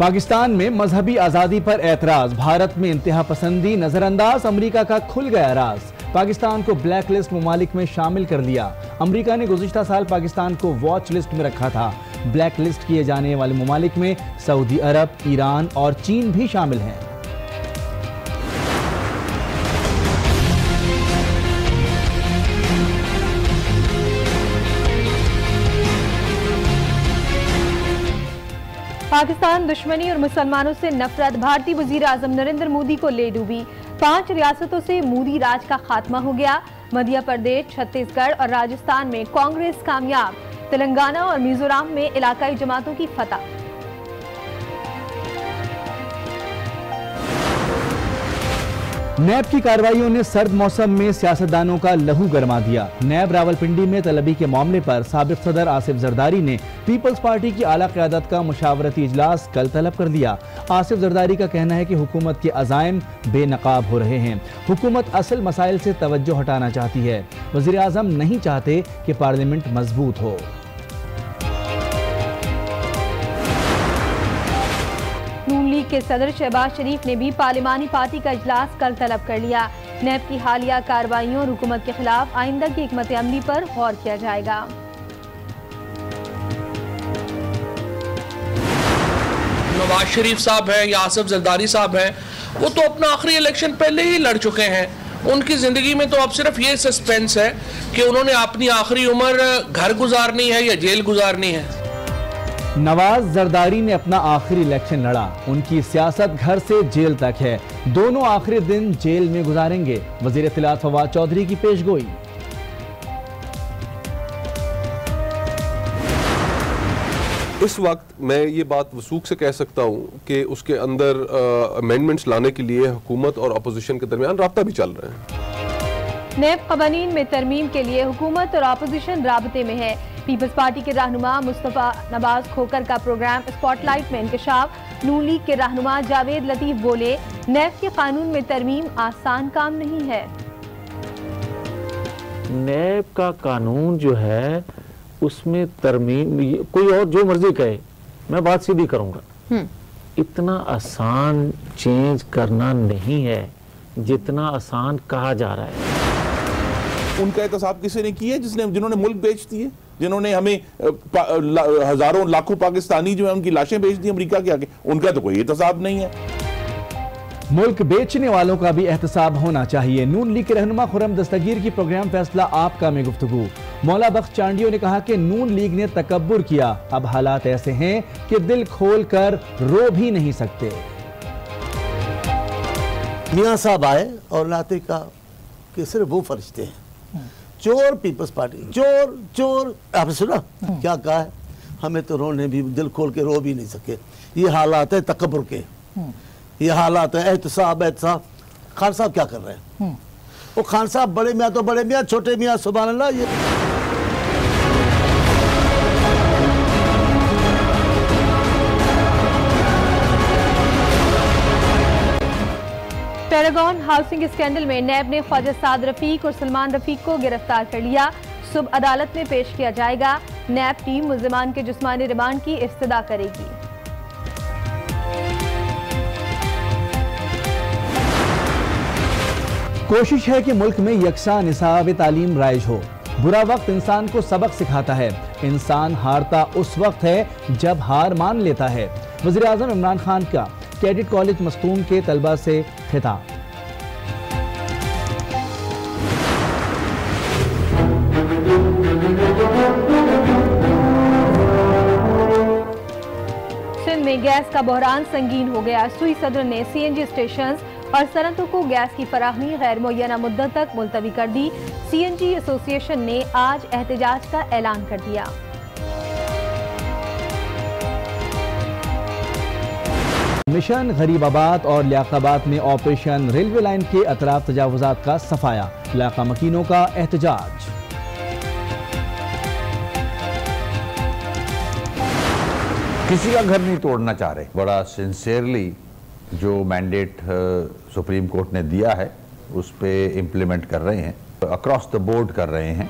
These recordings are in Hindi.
पाकिस्तान में मजहबी आजादी पर एतराज, भारत में इंतहा पसंदी नजरअंदाज, अमरीका का खुल गया राज। पाकिस्तान को ब्लैक लिस्ट ममालिक में शामिल कर लिया। अमरीका ने गुज़िश्ता साल पाकिस्तान को वॉच लिस्ट में रखा था। ब्लैक लिस्ट किए जाने वाले ममालिक में सऊदी अरब, ईरान और चीन भी शामिल हैं। पाकिस्तान दुश्मनी और मुसलमानों से नफरत, भारतीय वजीर आजम नरेंद्र मोदी को ले डूबी। 5 रियासतों से मोदी राज का खात्मा हो गया। मध्य प्रदेश, छत्तीसगढ़ और राजस्थान में कांग्रेस कामयाब। तेलंगाना और मिजोरम में इलाकाई जमातों की फतह। नैब की कार्रवाइयों ने सर्द मौसम में सियासतदानों का लहू गरमा दिया। नैब रावलपिंडी में तलबी के मामले पर साबिक सदर आसिफ जरदारी ने पीपल्स पार्टी की आला क़यादत का मुशावरती इजलास कल तलब कर दिया। आसिफ जरदारी का कहना है कि हुकूमत के अज़ाइम बेनकाब हो रहे हैं। हुकूमत असल मसाइल से तवज्जो हटाना चाहती है। वज़ीर आज़म नहीं चाहते कि पार्लियामेंट मजबूत हो। नून लीग के सदर शहबाज शरीफ ने भी पार्लिमानी पार्टी का इजलास कल तलब कर लिया। नैब की हालिया कार्रवाइयों और हुकूमत के खिलाफ आइंदा की हिकमत अमली पर गौर किया जाएगा। नवाज शरीफ साहब हैं या आसिफ जरदारी साहब हैं, वो तो अपना आखिरी इलेक्शन पहले ही लड़ चुके हैं। उनकी जिंदगी में तो अब सिर्फ ये सस्पेंस है कि उन्होंने अपनी आखिरी उम्र घर गुजारनी है या जेल गुजारनी है। नवाज जरदारी ने अपना आखिरी इलेक्शन लड़ा। उनकी सियासत घर से जेल तक है। दोनों आखिरी दिन जेल में गुजारेंगे। वजीर इत्तलात फवाद चौधरी की पेशगोई। इस वक्त मैं ये बात वसूख से कह सकता हूँ कि उसके अंदर अमेंडमेंट्स लाने के लिए हुकूमत और अपोजिशन के दरमियान राब्ता भी चल रहे हैं। नैब कवानीन में तरमीम के लिए हुकूमत और अपोजिशन राबते में है। पीपल्स पार्टी के रहनुमा मुस्तफा नवाज खोकर का प्रोग्राम स्पॉटलाइट में इंकशाफ। नून लीग के रहनुमा जावेद लतीफ बोले, नैब के कानून में तरमीम आसान काम नहीं है। नैब का कानून जो है उसमें तरमीम कोई और जो मर्जी कहे, मैं बात सीधी करूंगा। इतना आसान चेंज करना नहीं है जितना आसान कहा जा रहा है। उनका एहतसाब किसी ने किया जिन्होंने मुल्क बेच दिए, जिन्होंने हमें हजारों लाखों पाकिस्तानी जो है उनकी लाशें बेच दी अमेरिका के आगे, उनका तो कोई एहतसाब नहीं है। मुल्क बेचने वालों का भी एहतसाब होना चाहिए। नून लीग के रहनुमा खुर्रम दस्तगीर की प्रोग्राम फैसला आपका में गुफ्तगू। मौला बख्श चांडियों ने कहा कि नून लीग ने तकब्बुर किया, अब हालात ऐसे हैं कि दिल खोल कर रो भी नहीं सकते। मियां साहब आए और लाते का कि सिर्फ वो फरिश्ते हैं। चोर पीपल्स पार्टी, चोर चोर। आपने सुना क्या कहा है? हमें तो रोने भी, दिल खोल के रो भी नहीं सके। ये हालात है तकब्बुर के, ये हालात है एहतसाब। खान साहब क्या कर रहे हैं? वो खान साहब बड़े मियाँ तो बड़े मियाँ, छोटे मियाँ सुभान अल्लाह। ये पैरागॉन हाउसिंग स्कैंडल में नैब ने ख्वाजा साद रफीक और सलमान रफीक को गिरफ्तार कर लिया। सुबह अदालत में पेश किया जाएगा। नैब टीम मुल्जिमान के जिस्मानी रिमांड की इब्तिदा करेगी। कोशिश है कि मुल्क में यकसा निसाब तालीम राइज हो। बुरा वक्त इंसान को सबक सिखाता है। इंसान हारता उस वक्त है जब हार मान लेता है। वज़ीर आज़म इमरान खान का कैडेट कॉलेज मस्तूम के तलबा से खिताब। सिंध में गैस का बहरान संगीन हो गया। सुई सदर ने सीएनजी स्टेशंस और सनतों को गैस की फराहमी गैर मुअय्यना मुद्दत तक मुलतवी कर दी। सीएनजी एसोसिएशन ने आज एहतजाज का ऐलान कर दिया। मिशन गरीबाबाद और लियाकाबाद में ऑपरेशन रेलवे लाइन के अतराफ तजावुजात का सफाया। इलाका मकीनों का एहतजाज। किसी का घर नहीं तोड़ना चाह रहे। बड़ा सिंसियरली जो मैंडेट सुप्रीम कोर्ट ने दिया है उस पे इम्प्लीमेंट कर रहे हैं, अक्रॉस द बोर्ड कर रहे हैं।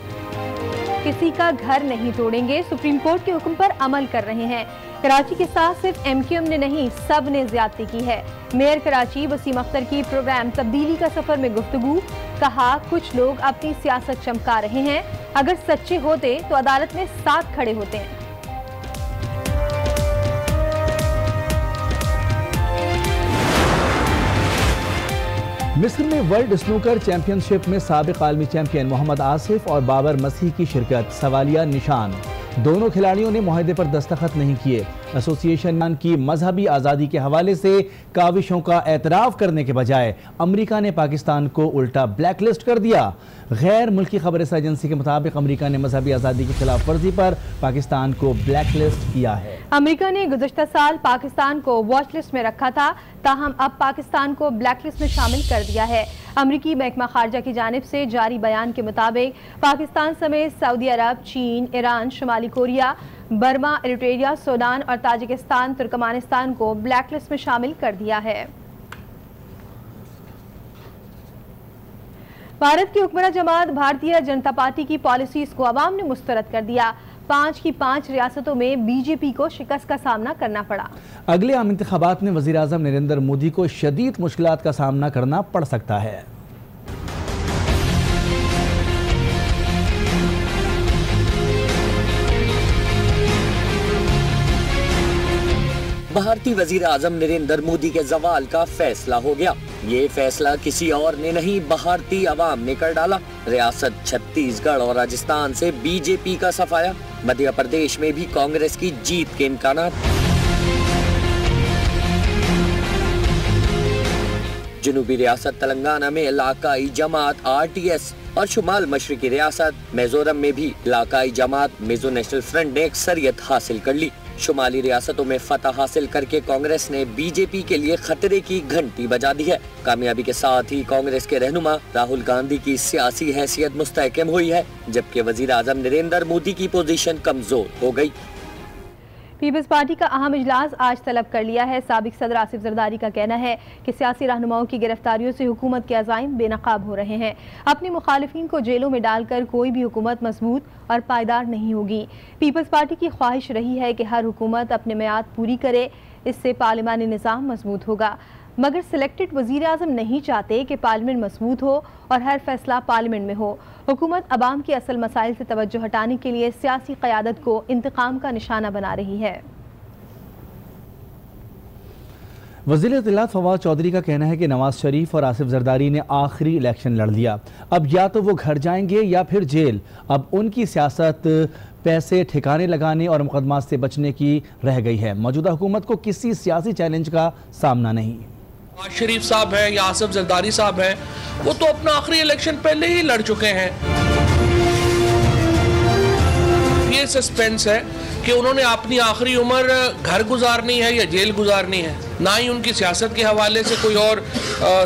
किसी का घर नहीं तोड़ेंगे, सुप्रीम कोर्ट के हुक्म पर अमल कर रहे हैं। कराची के साथ सिर्फ MQM ने नहीं, सब ने ज्यादती की है। मेयर कराची वसीम अख्तर की प्रोग्राम तब्दीली का सफर में गुफ्तगू, कहा कुछ लोग अपनी सियासत चमका रहे हैं, अगर सच्चे होते तो अदालत में साथ खड़े होते हैं। मिस्र में वर्ल्ड स्नूकर चैंपियनशिप में साबिक आलमी चैंपियन मोहम्मद आसिफ और बाबर मसीह की शिरकत, सवालिया निशान। दोनों खिलाड़ियों ने मुआहदे पर दस्तखत नहीं किए। एसोसिएशन की मजहबी आज़ादी के हवाले से काविशों का एतराफ़ करने के बजाय अमेरिका ने पाकिस्तान को उल्टा ब्लैकलिस्ट कर दिया। गैर मुल्की खबर एजेंसी के मुताबिक अमेरिका ने मजहबी आज़ादी की खिलाफ वर्जी पर पाकिस्तान को ब्लैकलिस्ट किया है। अमेरिका ने गुज़श्ता साल पाकिस्तान को वॉच लिस्ट में रखा था, ताहम अब पाकिस्तान को ब्लैकलिस्ट में शामिल कर दिया है। अमरीकी महकमा खारजा की जानिब से जारी बयान के मुताबिक पाकिस्तान समेत सऊदी अरब, चीन, ईरान, शुमाली कोरिया, बर्मा, एरिट्रिया, सूडान और ताजिकिस्तान, तुर्कमानिस्तान को ब्लैकलिस्ट में शामिल कर दिया है। भारत की हुक्मरान जमात भारतीय जनता पार्टी की पॉलिसीज को अवाम ने मुस्तरद कर दिया। 5 की 5 रियासतों में बीजेपी को शिकस्त का सामना करना पड़ा। अगले आम इंतखाबात में वज़ीर आज़म नरेंद्र मोदी को शदीद मुश्किलात का सामना करना पड़ सकता है। भारतीय वजीर आजम नरेंद्र मोदी के जवाल का फैसला हो गया। ये फैसला किसी और ने नहीं, भारतीय अवाम ने कर डाला। रियासत छत्तीसगढ़ और राजस्थान से बीजेपी का सफाया। मध्य प्रदेश में भी कांग्रेस की जीत के इम्कानात। जनूबी रियासत तेलंगाना में इलाकाई जमात RTS और शुमाल मशरकी रियासत मिजोरम में भी इलाकाई जमात मिजो नेशनल फ्रंट ने अक्सरियत हासिल कर ली। शुमाली रियासतों में फतह हासिल करके कांग्रेस ने बीजेपी के लिए खतरे की घंटी बजा दी है। कामयाबी के साथ ही कांग्रेस के रहनुमा राहुल गांधी की सियासी हैसियत मुस्तहकम हुई है, जबकि वजीर आजम नरेंद्र मोदी की पोजीशन कमजोर हो गई। पीपल्स पार्टी का अहम इजलास आज तलब कर लिया है। साबिक सदर आसिफ जरदारी का कहना है कि सियासी रहनुमाओं की गिरफ्तारियों से हुकूमत के अज़ाइम बेनकाब हो रहे हैं। अपने मुखालिफिन को जेलों में डालकर कोई भी हुकूमत मजबूत और पायदार नहीं होगी। पीपल्स पार्टी की ख्वाहिश रही है कि हर हुकूमत अपने मियाद पूरी करे, इससे पार्लिमानी निज़ाम मजबूत होगा। मगर सिलेक्टेड वज़ीर आज़म नहीं चाहते कि पार्लियामेंट मजबूत हो और हर फैसला पार्लियामेंट में हो। हुकूमत अवाम के असल मसाइल से तवज्जो हटाने के लिए सियासी क़यादत को इंतकाम का निशाना बना रही है। वज़ीर इत्तलात फवाद चौधरी का कहना है कि नवाज शरीफ और आसिफ जरदारी ने आखिरी इलेक्शन लड़ लिया। अब या तो वो घर जाएंगे या फिर जेल। अब उनकी सियासत पैसे ठिकाने लगाने और मुकदमात से बचने की रह गई है। मौजूदा हुकूमत को किसी सियासी चैलेंज का सामना नहीं। नवाज शरीफ साहब हैं या आसिफ जरदारी साहब हैं, वो तो अपना आखिरी इलेक्शन पहले ही लड़ चुके हैं। ये सस्पेंस है कि उन्होंने अपनी आखिरी उम्र घर गुजारनी है या जेल गुजारनी है, ना ही उनकी सियासत के हवाले से कोई और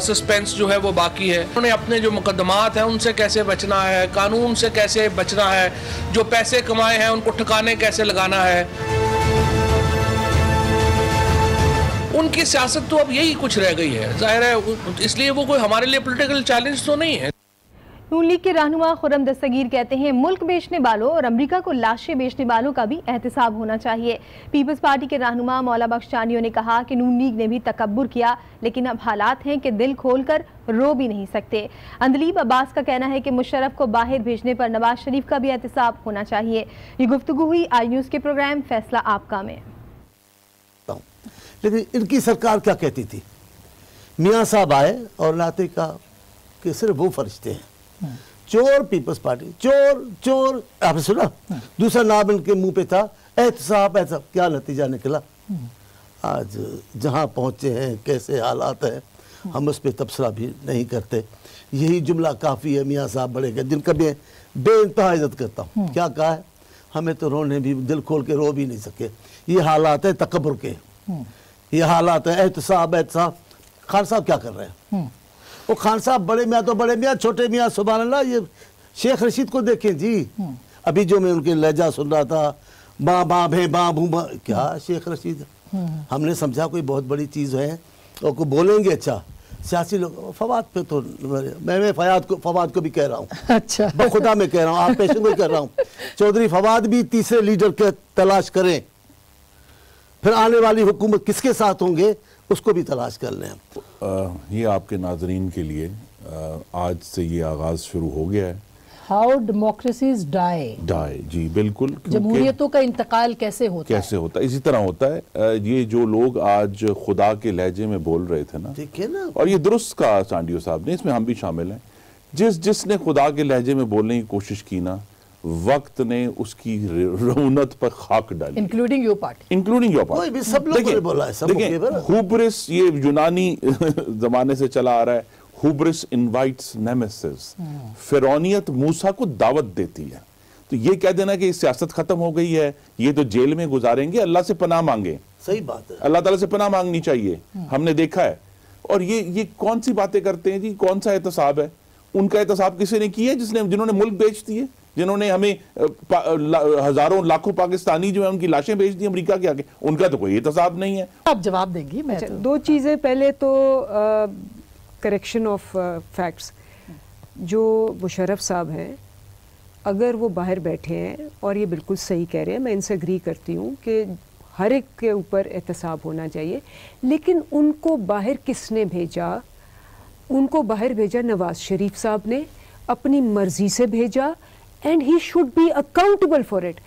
सस्पेंस जो है वो बाकी है। उन्होंने अपने जो मुकदमात हैं उनसे कैसे बचना है, कानून से कैसे बचना है, जो पैसे कमाए हैं उनको ठिकाने कैसे लगाना है। उनकी सियासत तो अब यही कुछ रह गई है, जाहिर है, इसलिए वो कोई हमारे लिए पॉलिटिकल चैलेंज तो नहीं है। नून लीग के रहनुमा खुर्रम दस्तगीर कहते हैं मुल्क बेचने वालों और अमेरिका को लाशें बेचने वालों का भी एहतिसाब होना चाहिए। पीपल्स पार्टी के रहनुमा मौला बख्श चानियों ने कहा कि नून लीग ने भी तकब्बुर किया, लेकिन अब हालात हैं कि दिल खोलकर रो भी नहीं सकते। अंदलीब अब्बास का कहना है कि मुशर्रफ को बाहर भेजने पर नवाज शरीफ का भी एहतिसाब होना चाहिए। ये गुफ्तगू हुई आई न्यूज़ के प्रोग्राम फैसला आपका में। लेकिन इनकी सरकार क्या कहती थी? मियाँ साहब आए और लाते का कि सिर्फ वो फरिश्ते हैं, चोर पीपल्स पार्टी, चोर चोर। आपने सुना? दूसरा नाम इनके मुंह पे था एहतसाब। एहतसाब क्या नतीजा निकला? आज जहां पहुंचे हैं, कैसे हालात हैं, हम उस पर तबसरा भी नहीं करते। यही जुमला काफ़ी है। मियाँ साहब बड़े गए, जिनका मैं बेइंतहा इज्जत करता हूँ। क्या कहा है? हमें तो रोने भी, दिल खोल के रो भी नहीं सके। ये हालात है तकब्बुर के, ये हालात है एहतसाब। एहतसाब खान साहब क्या कर रहे हैं? वो खान साहब बड़े मियाँ तो बड़े मियाँ, छोटे मियाँ सुभान अल्लाह। ये शेख रशीद को देखें जी, अभी जो मैं उनके लहजा सुन रहा था, बाँ बाँ भे बाँ भू बाँ, क्या शेख रशीद। हमने समझा कोई बहुत बड़ी चीज़ है और को बोलेंगे अच्छा, सियासी लोग फवाद पे तो मैं फवाद को भी कह रहा हूँ, अच्छा बखुदा में कह रहा हूँ, आप पेशेंट को कह रहा हूँ, चौधरी फवाद भी तीसरे लीडर के तलाश करें, फिर आने वाली हुकूमत किसके साथ होंगे उसको भी तलाश कर लें। ये आपके नाजरीन के लिए आज से ये आगाज शुरू हो गया है। हाउ डेमोक्रेसीज डाई, जी बिल्कुल, जमहूरियतों का इंतकाल कैसे होता है, इसी तरह होता है। ये जो लोग आज खुदा के लहजे में बोल रहे थे ना, ठीक है ना, और ये दुरुस्त कहा सांडियो साहब ने, इसमें हम भी शामिल हैं, जिसने खुदा के लहजे में बोलने की कोशिश की ना, वक्त ने उसकी रौनत पर खाक डाली, इंक्लूडिंग योर पार्टी, सब लोगों ने बोला है। देखिए हुब्रिस ये यूनानी जमाने से चला आ रहा है। हुब्रिस इनवाइट्स नेमेसिस, फिरौनियत मूसा को दावत देती है। तो ये कह देना कि सियासत खत्म हो गई है, ये तो जेल में गुजारेंगे, अल्लाह से पनाह मांगे। सही बात है, अल्लाह ताला से पनाह मांगनी चाहिए, हमने देखा है। और ये कौन सी बातें करते हैं जी, कौन सा एहतसाब है? उनका एहतसाब किसी ने किया जिन्होंने मुल्क बेच दिए, जिन्होंने हमें हजारों लाखों पाकिस्तानी जो है उनकी लाशें बेच दी अमेरिका के आगे, उनका तो कोई एहतसाब नहीं है। आप जवाब देंगी? मैं दो चीजें, पहले तो करेक्शन ऑफ फैक्ट्स, जो मुशर्रफ साहब हैं, अगर वो बाहर बैठे हैं और ये बिल्कुल सही कह रहे हैं, मैं इनसे एग्री करती हूँ कि हर एक के ऊपर एहतसाब होना चाहिए, लेकिन उनको बाहर किसने भेजा? उनको बाहर भेजा नवाज शरीफ साहब ने, अपनी मर्जी से भेजा, and he should be accountable for it.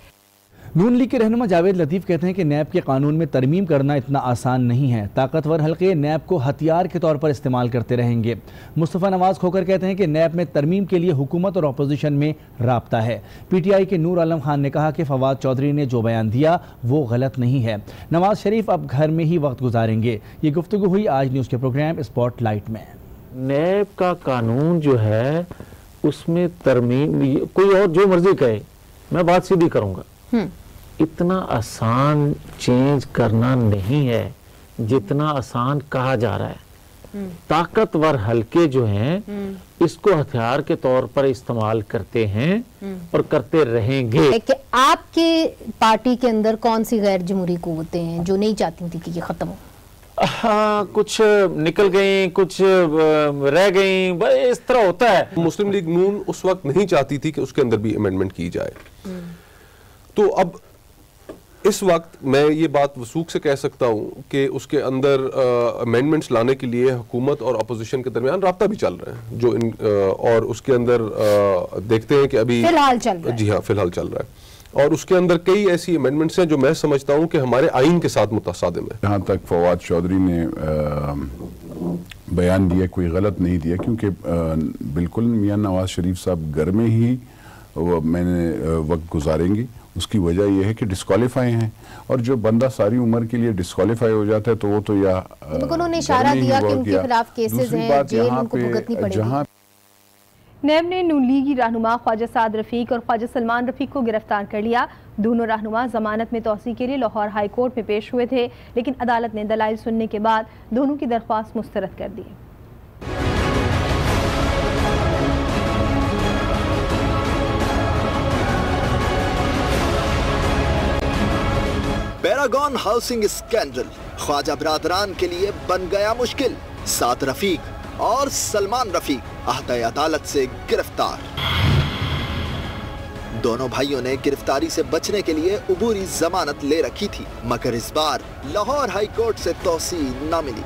Noon league के रहनुमा जावेद लतीफ़ कहते हैं कि नैब के कानून में तरमीम करना इतना आसान नहीं है। ताकतवर हल्के नैब को हथियार के तौर पर इस्तेमाल करते रहेंगे। मुस्तफ़ा नवाज खोकर कहते हैं कि नैब में तरमीम के लिए हुकूमत और अपोजिशन में राब्ता है। PTI के नूर आलम खान ने कहा कि फवाद चौधरी ने जो बयान दिया वो गलत नहीं है। नवाज शरीफ अब घर में ही वक्त गुजारेंगे। ये गुफ्तगू हुई आज न्यूज़ के प्रोग्राम स्पॉटलाइट में। नैब का कानून जो है उसमें तरमीम, कोई और जो मर्जी कहे, मैं बात सीधी करूंगा, इतना आसान चेंज करना नहीं है जितना आसान कहा जा रहा है। ताकतवर हल्के जो हैं इसको हथियार के तौर पर इस्तेमाल करते हैं और करते रहेंगे। आपके पार्टी के अंदर कौन सी गैर जमहूरी कुव्वतें हैं जो नहीं चाहती थी कि ये खत्म हो? हाँ, कुछ निकल गई, कुछ रह गई, इस तरह होता है। मुस्लिम लीग नून उस वक्त नहीं चाहती थी कि उसके अंदर भी अमेंडमेंट की जाए। तो अब इस वक्त मैं ये बात वसूख से कह सकता हूँ कि उसके अंदर अमेंडमेंट्स लाने के लिए हुकूमत और अपोजिशन के दरमियान राब्ता भी चल रहा है, जो और उसके अंदर देखते हैं कि अभी फिलहाल चल रहा है। जी हाँ, फिलहाल चल रहा है। और उसके अंदर कई ऐसी अमेंडमेंट्स हैं जो मैं समझता हूँ कि हमारे आइन के साथ मुतसादिम है। जहाँ तक फवाद चौधरी ने बयान दिया, कोई गलत नहीं दिया, क्योंकि बिल्कुल मियां नवाज शरीफ साहब घर में ही मैंने वक्त गुजारेंगी। उसकी वजह यह है कि डिस्क्वालीफाई हैं, और जो बंदा सारी उम्र के लिए डिस्क्वालीफाई हो जाता है तो वो तो या उन्होंने इशारा दिया कि उनके खिलाफ केसेस हैं, जेल उनको भुगतनी पड़ेगी। नैब ने नून लीगी रहनुमा ख्वाजा साद रफीक और ख्वाजा सलमान रफीक को गिरफ्तार कर लिया। दोनों रहनुमा जमानत में तौसी के लिए लाहौर हाई कोर्ट में पेश हुए थे, लेकिन अदालत ने दलाइल सुनने के बाद दोनों की दरख्वास्त मुस्तरद कर दी। पैरागॉन हाउसिंग स्कैंडल ख्वाजा बिरादरान के लिए बन गया मुश्किल। साद रफीक और सलमान रफीक अहते अदालत से गिरफ्तार। दोनों भाइयों ने गिरफ्तारी से बचने के लिए उबूरी जमानत ले रखी थी, मगर इस बार लाहौर हाई कोर्ट से तौसी न मिली।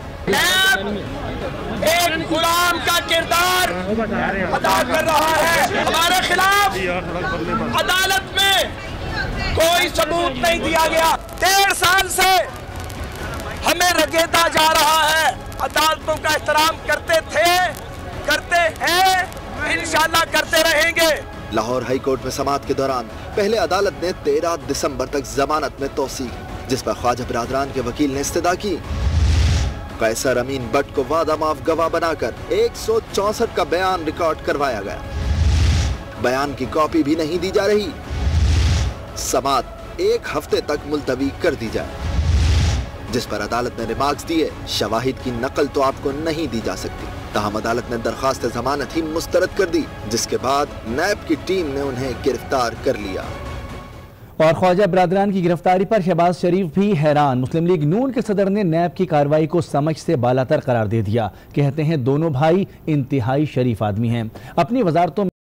एक गुलाम का किरदार अदा कर रहा है हमारे खिलाफ। अदालत में कोई सबूत नहीं दिया गया। 1.5 साल से हमें रगेदा जा रहा है। अदालतों का एहतराम करते थे, करते हैं, इंशाल्लाह करते रहेंगे। लाहौर हाई कोर्ट में समाअत के दौरान पहले अदालत ने 13 दिसंबर तक जमानत में तौसी, जिस पर ख्वाजा बिरादरान के वकील ने इस्तदा की। कैसर अमीन बट को वादा माफ गवाह बनाकर 164 का बयान रिकॉर्ड करवाया गया। बयान की कॉपी भी नहीं दी जा रही। समाअत 1 हफ्ते तक मुलतवी कर दी जाए, जिस पर अदालत ने रिमार्क्स दिए, शवाहिद की नकल तो आपको नहीं दी जा सकती। ताहम अदालत ने दरखास्त जमानत ही मुस्तरद कर दी, जिसके बाद नैब की टीम ने उन्हें गिरफ्तार कर लिया। और ख्वाजा बरादरान की गिरफ्तारी पर शहबाज शरीफ भी हैरान। मुस्लिम लीग नून के सदर ने नैब की कार्रवाई को समझ से बालातर करार दे दिया। कहते हैं दोनों भाई इंतहाई शरीफ आदमी हैं। अपनी वजारतों